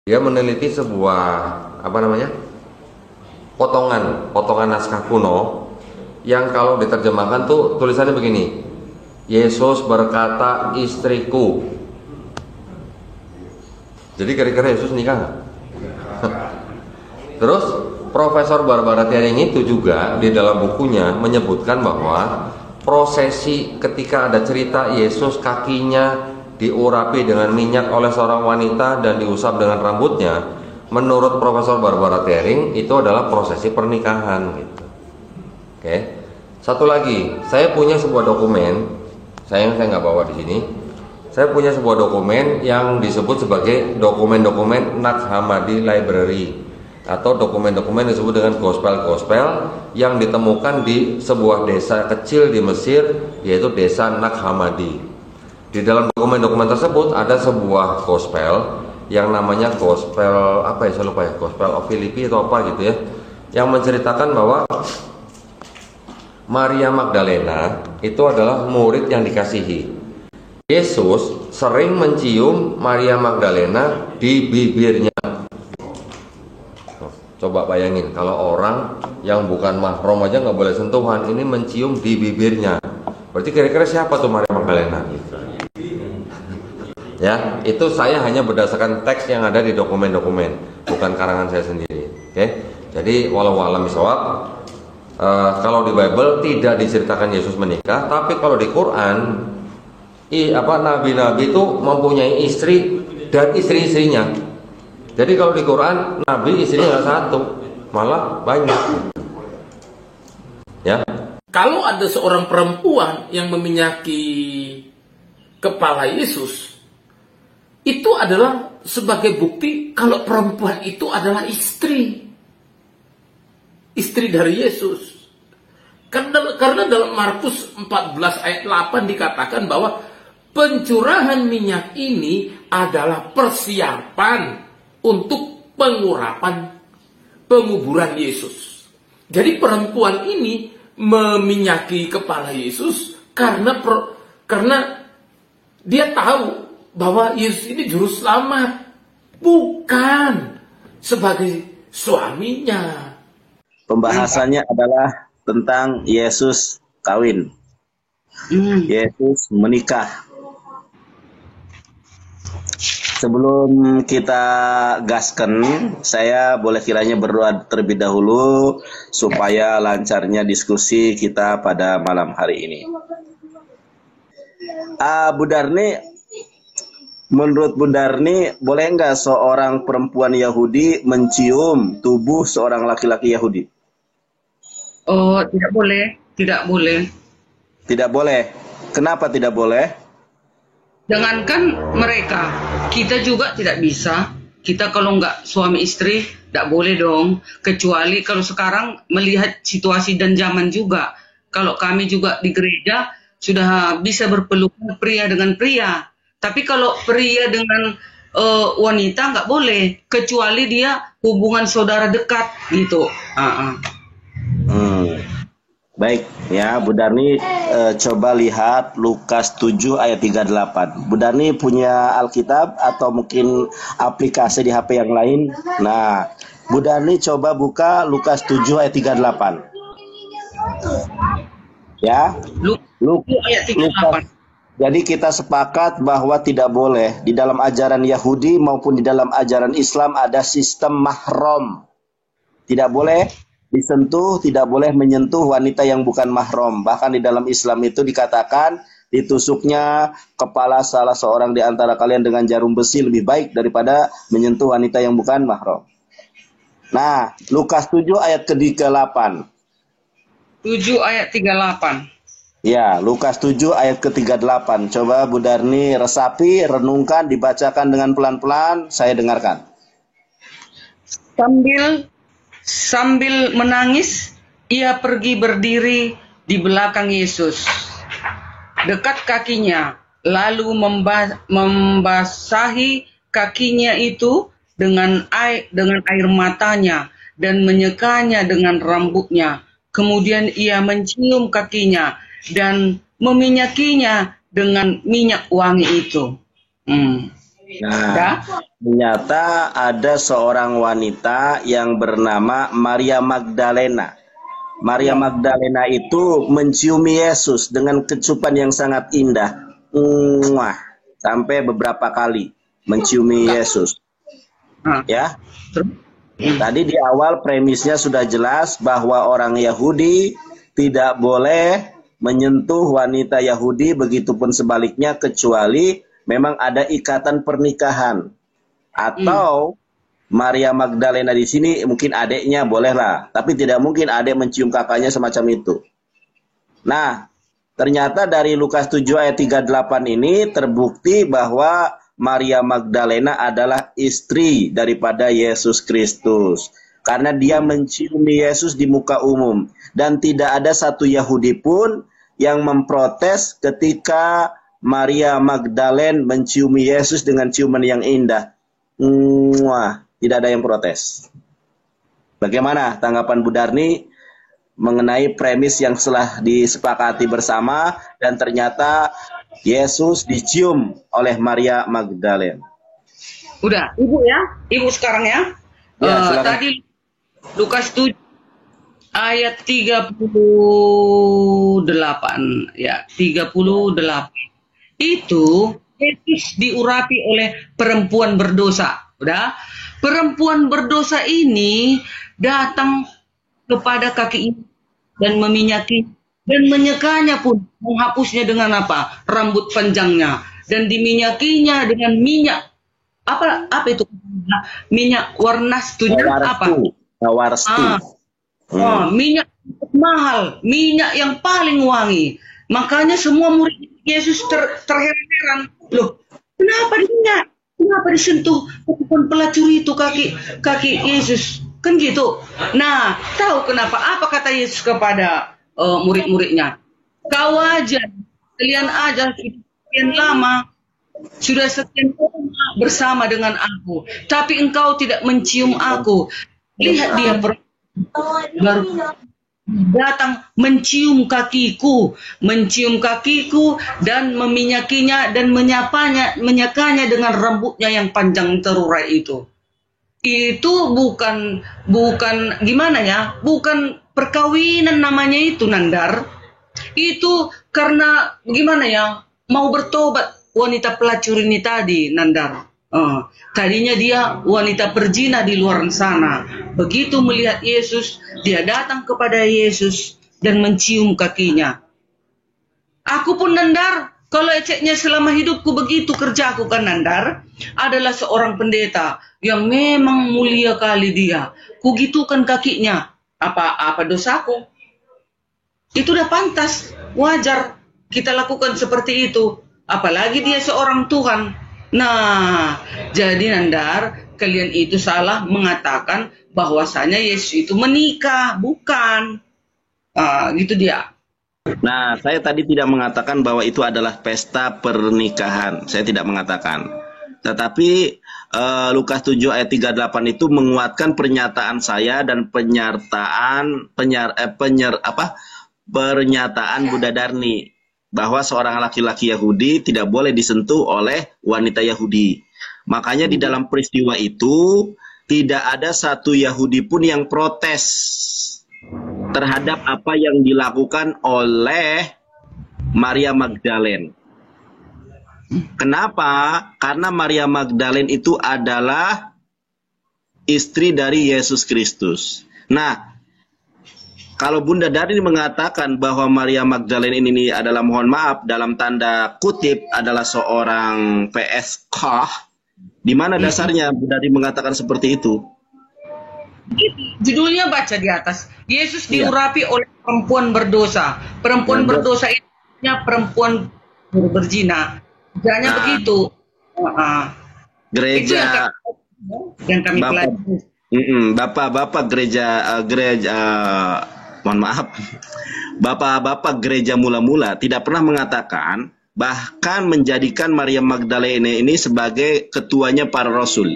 Dia meneliti sebuah apa namanya? potongan naskah kuno yang kalau diterjemahkan tuh tulisannya begini. Yesus berkata, istriku. Jadi kira-kira Yesus nikah nggak? Terus Profesor Barbara Thiering itu juga di dalam bukunya menyebutkan bahwa prosesi ketika ada cerita Yesus kakinya diurapi dengan minyak oleh seorang wanita dan diusap dengan rambutnya, menurut Profesor Barbara Thiering itu adalah prosesi pernikahan gitu. Oke. Satu lagi, saya punya sebuah dokumen. Sayang saya nggak bawa di sini. Saya punya sebuah dokumen yang disebut sebagai dokumen-dokumen Nag Hammadi Library, atau dokumen-dokumen disebut dengan gospel-gospel yang ditemukan di sebuah desa kecil di Mesir, yaitu desa Nag Hammadi. Di dalam dokumen-dokumen tersebut ada sebuah gospel yang namanya gospel apa ya, saya lupa ya, gospel of Philippi atau apa gitu ya, yang menceritakan bahwa Maria Magdalena itu adalah murid yang dikasihi. Yesus sering mencium Maria Magdalena di bibirnya. Coba bayangin kalau orang yang bukan mahram aja nggak boleh sentuhan, ini mencium di bibirnya. Berarti kira-kira siapa tuh Maria Magdalena? Ya, itu saya hanya berdasarkan teks yang ada di dokumen-dokumen, bukan karangan saya sendiri. Oke, jadi walau alam bisawab. Kalau di Bible tidak diceritakan Yesus menikah, tapi kalau di Quran, nabi-nabi itu mempunyai istri dan istri-istrinya. Jadi kalau di Quran, nabi istrinya nggak satu, malah banyak. Ya. Kalau ada seorang perempuan yang meminyaki kepala Yesus, itu adalah sebagai bukti kalau perempuan itu adalah istri dari Yesus. Karena dalam Markus 14 ayat 8 dikatakan bahwa pencurahan minyak ini adalah persiapan untuk penguburan Yesus. Jadi perempuan ini meminyaki kepala Yesus karena dia tahu bahwa Yesus ini juru selamat, bukan sebagai suaminya. Pembahasannya adalah tentang Yesus kawin. Yesus menikah. Sebelum kita gaskan, saya boleh kiranya berdoa terlebih dahulu supaya lancarnya diskusi kita pada malam hari ini. Bu Darni, menurut Bu Darni, boleh nggak seorang perempuan Yahudi mencium tubuh seorang laki-laki Yahudi? Oh, tidak boleh, tidak boleh. Tidak boleh. Kenapa tidak boleh? Jangankan mereka, kita juga tidak bisa. Kita kalau nggak suami istri, tidak boleh dong. Kecuali kalau sekarang melihat situasi dan zaman juga. Kalau kami juga di gereja sudah bisa berpelukan pria dengan pria. Tapi kalau pria dengan wanita nggak boleh, kecuali dia hubungan saudara dekat gitu. Baik ya, Bu Darni, coba lihat Lukas 7 ayat 38. Bu Darni punya Alkitab atau mungkin aplikasi di HP yang lain? Nah, Bu Darni coba buka Lukas 7 ayat 38. Ya, ayat 38. Jadi kita sepakat bahwa tidak boleh di dalam ajaran Yahudi maupun di dalam ajaran Islam ada sistem mahram. Tidak boleh disentuh, tidak boleh menyentuh wanita yang bukan mahram. Bahkan di dalam Islam itu dikatakan ditusuknya kepala salah seorang di antara kalian dengan jarum besi lebih baik daripada menyentuh wanita yang bukan mahram. Nah, Lukas 7 ayat ke-38. 7 ayat 38. Ya, Lukas 7 ayat ke-38. Coba Bu Darni resapi, renungkan, dibacakan dengan pelan-pelan, saya dengarkan. Sambil menangis, ia pergi berdiri di belakang Yesus, dekat kakinya, lalu membasahi kakinya itu dengan air matanya dan menyekanya dengan rambutnya. Kemudian ia mencium kakinya dan meminyakinya dengan minyak wangi itu. Nah, ternyata ada seorang wanita yang bernama Maria Magdalena. Maria Magdalena itu menciumi Yesus dengan kecupan yang sangat indah. Muah, sampai beberapa kali menciumi Yesus. Ya. Tadi di awal premisnya sudah jelas bahwa orang Yahudi tidak boleh menyentuh wanita Yahudi, begitupun sebaliknya, kecuali memang ada ikatan pernikahan. Atau Maria Magdalena di sini mungkin adiknya bolehlah, tapi tidak mungkin adik mencium kakaknya semacam itu. Nah, ternyata dari Lukas 7 ayat 38 ini terbukti bahwa Maria Magdalena adalah istri daripada Yesus Kristus. Karena dia menciumi Yesus di muka umum. Dan tidak ada satu Yahudi pun yang memprotes ketika Maria Magdalena menciumi Yesus dengan ciuman yang indah. Wah, tidak ada yang protes. Bagaimana tanggapan Bu Darni mengenai premis yang telah disepakati bersama dan ternyata Yesus dicium oleh Maria Magdalena? Udah, Ibu ya, Ibu sekarang ya. Tadi Lukas 7 ayat 38 ya, 38. Itu Yesus diurapi oleh perempuan berdosa. Udah, perempuan berdosa ini datang kepada kaki dan meminyaki dan menyekanya pun, menghapusnya dengan apa? Rambut panjangnya, dan diminyakinya dengan minyak. Apa itu? Minyak warnastunya apa? Minyak mahal, minyak yang paling wangi. Makanya semua murid Yesus terheran-heran. Loh, kenapa disentuh pelacur itu kaki Yesus? Kan gitu. Nah, tahu kenapa? Apa kata Yesus kepada murid-muridnya? Kau aja, kalian aja sekian lama, sudah sekian lama bersama dengan aku, tapi engkau tidak mencium aku. Lihat dia baru datang mencium kakiku dan meminyakinya dan menyakanya dengan rambutnya yang panjang terurai itu. Itu bukan gimana ya? Bukan perkawinan namanya itu, Nandar. Itu karena gimana ya? Mau bertobat wanita pelacur ini tadi, Nandar. Tadinya dia wanita berzina di luar sana. Begitu melihat Yesus, dia datang kepada Yesus dan mencium kakinya. Aku pun, Nandar, kalau eceknya selama hidupku begitu kerjaku kan, Nandar, adalah seorang pendeta yang memang mulia kali dia. Kugitukan kakinya. Apa dosaku? Itu udah pantas, wajar kita lakukan seperti itu. Apalagi dia seorang Tuhan. Nah, jadi Nandar, kalian itu salah mengatakan bahwasanya Yesus itu menikah, bukan. Gitu dia. Nah, saya tadi tidak mengatakan bahwa itu adalah pesta pernikahan. Saya tidak mengatakan. Tetapi Lukas 7 ayat 38 itu menguatkan pernyataan saya dan pernyataan Bunda Darni bahwa seorang laki-laki Yahudi tidak boleh disentuh oleh wanita Yahudi. Makanya di dalam peristiwa itu tidak ada satu Yahudi pun yang protes terhadap apa yang dilakukan oleh Maria Magdalena. Kenapa? Karena Maria Magdalena itu adalah istri dari Yesus Kristus. Nah, kalau Bunda Darni mengatakan bahwa Maria Magdalena ini adalah, mohon maaf, dalam tanda kutip adalah seorang PSK, di mana dasarnya Bunda Darni mengatakan seperti itu? Judulnya baca di atas. Yesus diurapi oleh perempuan berdosa. Perempuan berdosa itu perempuan berzina. Kerjanya begitu. Gereja yang kami pelajari. Bapak-bapak gereja mohon maaf, bapak-bapak gereja mula-mula tidak pernah mengatakan, bahkan menjadikan Maria Magdalena ini sebagai ketuanya para rasul.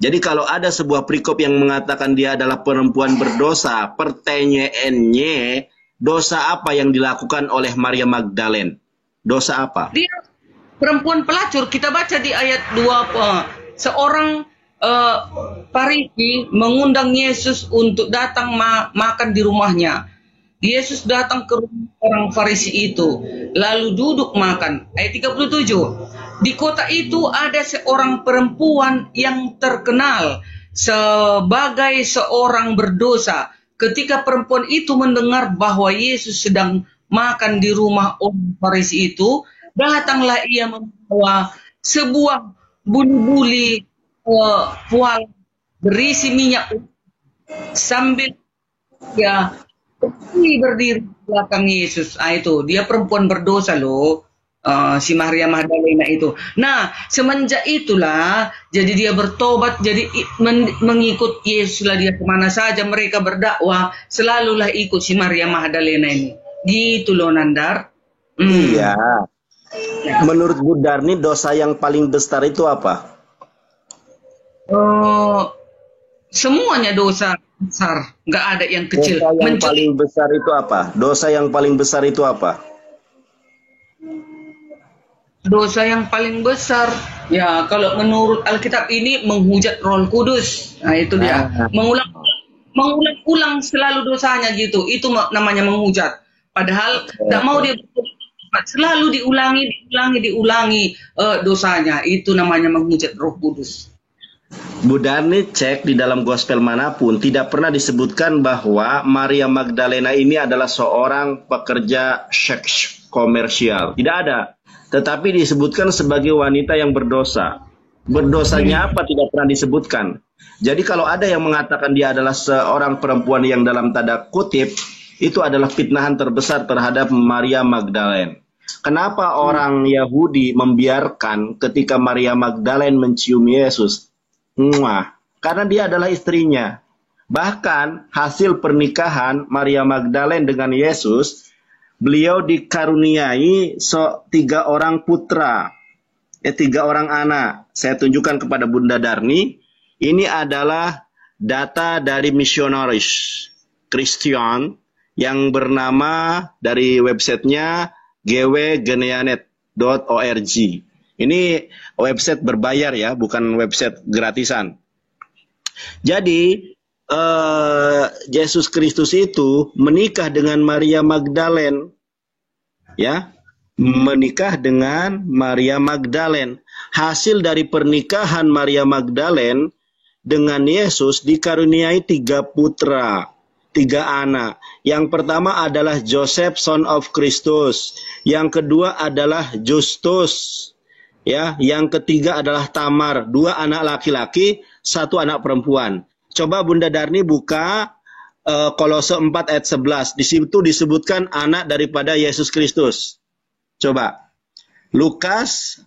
Jadi kalau ada sebuah perikop yang mengatakan dia adalah perempuan berdosa, pertanyaannya, dosa apa yang dilakukan oleh Maria Magdalena? Dosa apa? perempuan pelacur, kita baca di ayat 2, seorang Farisi mengundang Yesus untuk datang makan di rumahnya. Yesus datang ke rumah orang Farisi itu, lalu duduk makan. Ayat 37. Di kota itu ada seorang perempuan yang terkenal sebagai seorang berdosa. Ketika perempuan itu mendengar bahwa Yesus sedang makan di rumah orang Farisi itu, datanglah ia membawa sebuah buli-buli pual berisi minyak sambil ya berdiri di belakang Yesus. Itu dia perempuan berdosa loh, si Maria Magdalena itu. Nah, semenjak itulah jadi dia bertobat, jadi mengikut Yesus lah, dia kemana saja mereka berdakwah selalulah ikut si Maria Magdalena ini. Gitu loh, Nandar. Iya. Menurut Bu Darni, dosa yang paling besar itu apa? Semuanya dosa besar, nggak ada yang kecil. Dosa yang paling besar itu apa? Dosa yang paling besar itu apa? Dosa yang paling besar, ya kalau menurut Alkitab ini menghujat Roh Kudus. Nah itu dia, mengulang-ulang selalu dosanya gitu. Itu namanya menghujat. Padahal tidak mau dia selalu diulangi dosanya. Itu namanya menghujat Roh Kudus. Bu Darni cek di dalam gospel manapun tidak pernah disebutkan bahwa Maria Magdalena ini adalah seorang pekerja seks komersial. Tidak ada. Tetapi disebutkan sebagai wanita yang berdosa. Berdosanya apa tidak pernah disebutkan. Jadi kalau ada yang mengatakan dia adalah seorang perempuan yang dalam tanda kutip, itu adalah fitnahan terbesar terhadap Maria Magdalena. Kenapa orang Yahudi membiarkan ketika Maria Magdalena mencium Yesus? Karena dia adalah istrinya. Bahkan hasil pernikahan Maria Magdalena dengan Yesus, beliau dikaruniai 3 orang putra, 3 orang anak. Saya tunjukkan kepada Bunda Darni. Ini adalah data dari misionaris Kristen yang bernama dari websitenya gwgeneanet.org. Ini website berbayar ya, bukan website gratisan. Jadi Yesus Kristus itu menikah dengan Maria Magdalena, ya, menikah dengan Maria Magdalena. Hasil dari pernikahan Maria Magdalena dengan Yesus dikaruniai 3 putra, 3 anak. Yang pertama adalah Joseph, son of Christus. Yang kedua adalah Justus. Ya, yang ketiga adalah Tamar, 2 anak laki-laki, 1 anak perempuan. Coba Bunda Darni buka Kolose 4 ayat 11. Di situ disebutkan anak daripada Yesus Kristus. Coba. Kolose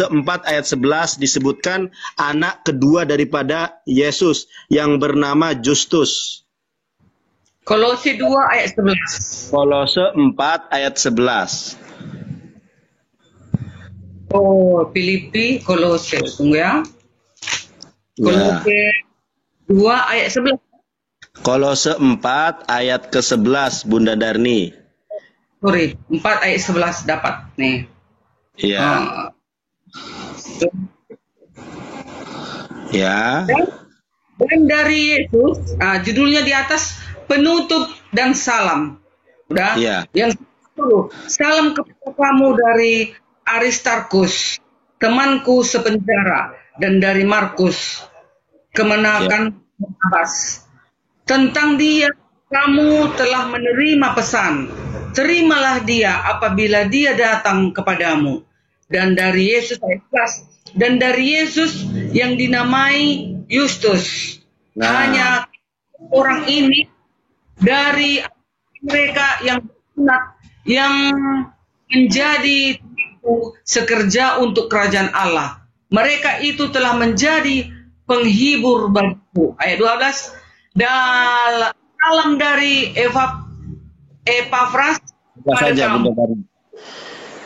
4 ayat 11 disebutkan anak kedua daripada Yesus yang bernama Justus. Kolose 2 ayat 11. Kolose 4 ayat 11. Filipi, Kolose, tunggu ya. Kolose 2 ayat 11. Kolose 4 ayat ke-11, Bunda Darni. Sorry, 4 ayat 11 dapat nih. Iya. Ya. Dan dari Yesus, judulnya di atas penutup dan salam. Udah? Iya. Yang 10, salam kepada kamu dari Aristarkus, temanku sepenjara, dan dari Markus, kemenakan Barnabas. Tentang dia kamu telah menerima pesan. Terimalah dia apabila dia datang kepadamu. Dan dari Yesus, dan dari Yesus yang dinamai Justus. Hanya orang ini dari mereka yang menjadi sekerja untuk kerajaan Allah. Mereka itu telah menjadi penghibur bagiku. Ayat 12. Salam dari Epafras. Saja Bunda Darni.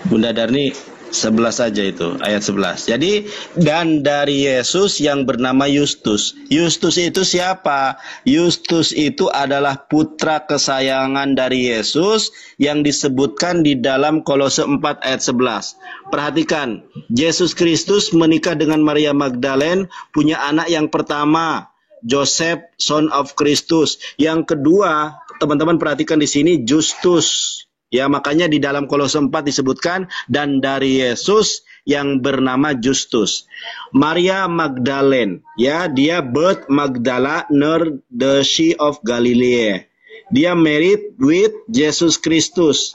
Bunda Darni, 11 saja itu, ayat 11. Jadi, dan dari Yesus yang bernama Yustus. Yustus itu siapa? Yustus itu adalah putra kesayangan dari Yesus yang disebutkan di dalam Kolose 4 ayat 11. Perhatikan, Yesus Kristus menikah dengan Maria Magdalene, punya anak yang pertama, Joseph, son of Christus. Yang kedua, teman-teman perhatikan di sini, Justus. Ya, makanya di dalam Kolose 4 disebutkan, dan dari Yesus yang bernama Justus. Maria Magdalene, ya, dia birth Magdala near the Sea of Galilee. Dia married with Jesus Kristus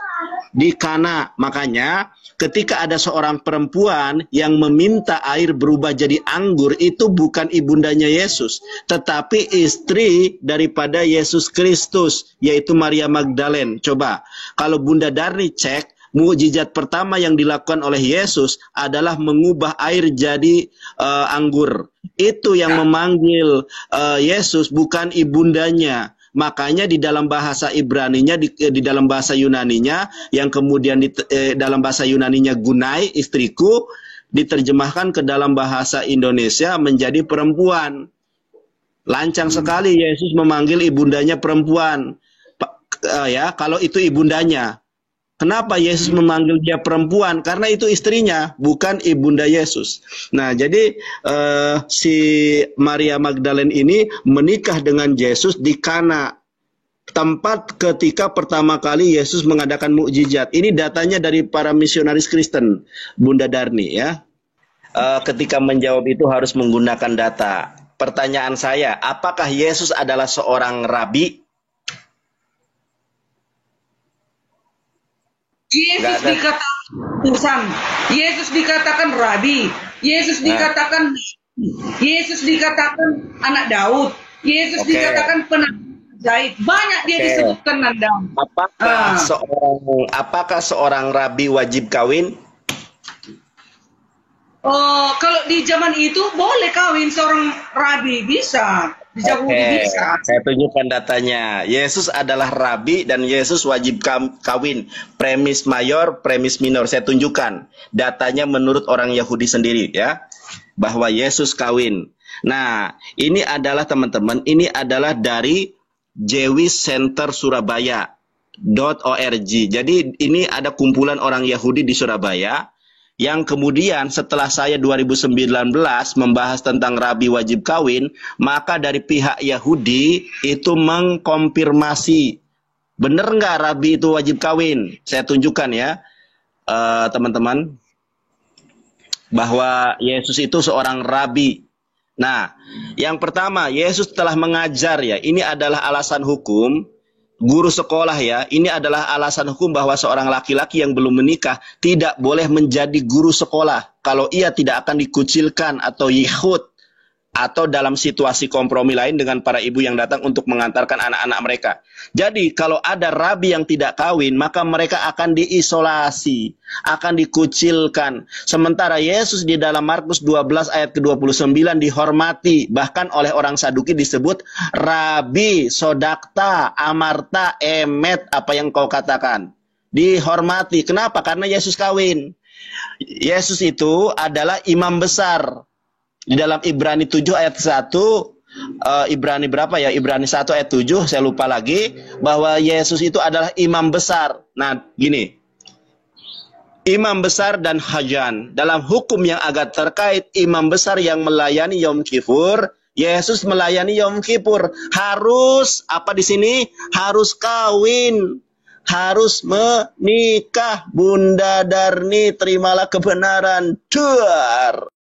di Kana. Makanya ketika ada seorang perempuan yang meminta air berubah jadi anggur, itu bukan ibundanya Yesus, tetapi istri daripada Yesus Kristus, yaitu Maria Magdalene. Coba, kalau Bunda Darni cek, mukjizat pertama yang dilakukan oleh Yesus adalah mengubah air jadi anggur. Itu yang memanggil Yesus, bukan ibundanya. Makanya di dalam bahasa Ibraninya, di dalam bahasa Yunaninya, yang kemudian dalam bahasa Yunaninya Gunai, istriku, diterjemahkan ke dalam bahasa Indonesia menjadi perempuan. Lancang sekali Yesus memanggil ibundanya perempuan. Ya, kalau itu ibundanya. Kenapa Yesus memanggil dia perempuan? Karena itu istrinya, bukan ibunda Yesus. Nah, jadi si Maria Magdalene ini menikah dengan Yesus di Kana, tempat ketika pertama kali Yesus mengadakan mukjizat. Ini datanya dari para misionaris Kristen, Bunda Darni, ya. Ketika menjawab itu harus menggunakan data. Pertanyaan saya, apakah Yesus adalah seorang rabi? Yesus dikatakan rabi, Yesus dikatakan anak Daud, Yesus dikatakan penasehat. Banyak dia disebutkan, Nandang. Apakah seorang rabi wajib kawin? Kalau di zaman itu boleh kawin seorang rabi, bisa. Bisa. Saya tunjukkan datanya. Yesus adalah rabi dan Yesus wajib kawin. Premis mayor, premis minor. Saya tunjukkan datanya menurut orang Yahudi sendiri, ya, bahwa Yesus kawin. Nah, ini adalah teman-teman, ini adalah dari Jewish Center Surabaya.org. Jadi ini ada kumpulan orang Yahudi di Surabaya yang kemudian setelah saya 2019 membahas tentang rabi wajib kawin, maka dari pihak Yahudi itu mengkonfirmasi, benar nggak rabi itu wajib kawin? Saya tunjukkan ya, teman-teman, bahwa Yesus itu seorang rabi. Nah, yang pertama, Yesus telah mengajar, ya, ini adalah alasan hukum. Guru sekolah, ya, ini adalah alasan hukum bahwa seorang laki-laki yang belum menikah tidak boleh menjadi guru sekolah kalau ia tidak akan dikucilkan atau yihud atau dalam situasi kompromi lain dengan para ibu yang datang untuk mengantarkan anak-anak mereka. Jadi kalau ada rabi yang tidak kawin, maka mereka akan diisolasi, akan dikucilkan. Sementara Yesus di dalam Markus 12 ayat ke-29 dihormati, bahkan oleh orang Saduki disebut Rabi, Sodakta, Amarta, Emet, apa yang kau katakan. Dihormati. Kenapa? Karena Yesus kawin. Yesus itu adalah imam besar. Di dalam Ibrani 7 ayat 1, Ibrani berapa ya? Ibrani 1 ayat 7, saya lupa lagi, bahwa Yesus itu adalah imam besar. Nah, gini. Imam besar dan hajan. Dalam hukum yang agak terkait, imam besar yang melayani Yom Kippur, Yesus melayani Yom Kippur. Harus, apa di sini? Harus kawin. Harus menikah. Bunda Darni, terimalah kebenaran. Duar.